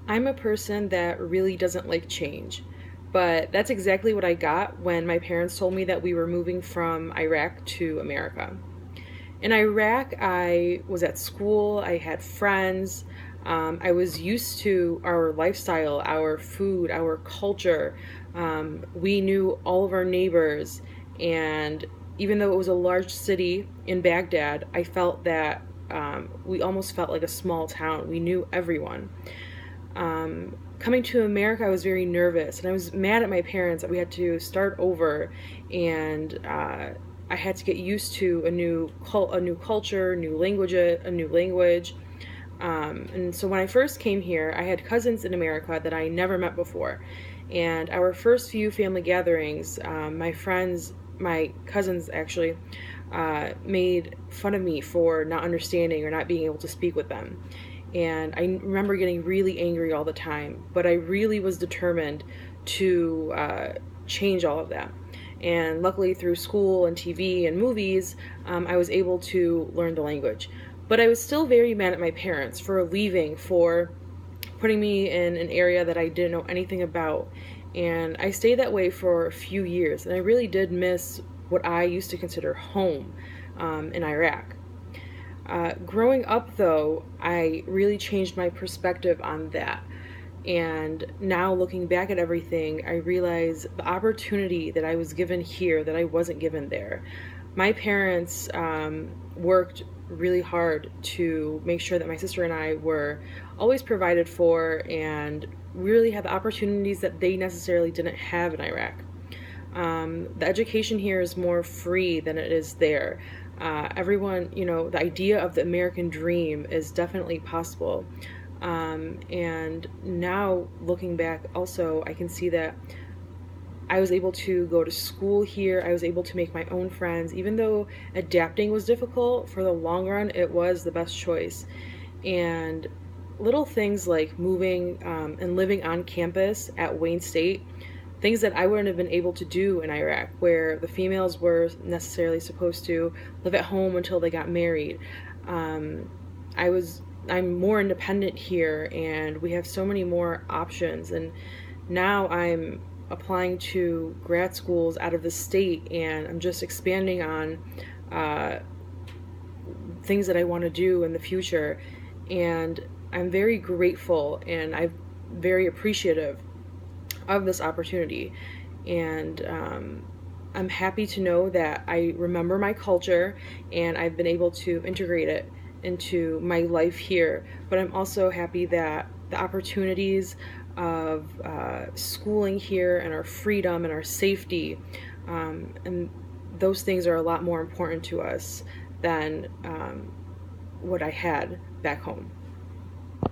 I'm a person that really doesn't like change, but that's exactly what I got when my parents told me that we were moving from Iraq to America. In Iraq, I was at school, I had friends, I was used to our lifestyle, our food, our culture. We knew all of our neighbors, and even though it was a large city in Baghdad, I felt that we almost felt like a small town. We knew everyone. Coming to America, I was very nervous, and I was mad at my parents that we had to start over, and I had to get used to a new culture, a new language. And so when I first came here, I had cousins in America that I never met before, and our first few family gatherings, my cousins actually, made fun of me for not understanding or not being able to speak with them. And I remember getting really angry all the time, but I really was determined to change all of that. And luckily, through school and TV and movies, I was able to learn the language. But I was still very mad at my parents for leaving, for putting me in an area that I didn't know anything about. And I stayed that way for a few years, and I really did miss what I used to consider home in Iraq. Growing up, though, I really changed my perspective on that. And now looking back at everything, I realize the opportunity that I was given here that I wasn't given there. My parents worked really hard to make sure that my sister and I were always provided for and really had the opportunities that they necessarily didn't have in Iraq. The education here is more free than it is there. Everyone, the idea of the American dream is definitely possible. And now looking back, also, I can see that I was able to go to school here. I was able to make my own friends. Even though adapting was difficult, for the long run, it was the best choice. And little things like moving and living on campus at Wayne State, things that I wouldn't have been able to do in Iraq, where the females were necessarily supposed to live at home until they got married. Um, I'm more independent here, and we have so many more options. And now I'm applying to grad schools out of the state, and I'm just expanding on uh, things that I want to do in the future. And I'm very grateful and I'm very appreciative of this opportunity. And I'm happy to know that I remember my culture and I've been able to integrate it into my life here. But I'm also happy that the opportunities of schooling here and our freedom and our safety, and those things are a lot more important to us than what I had back home.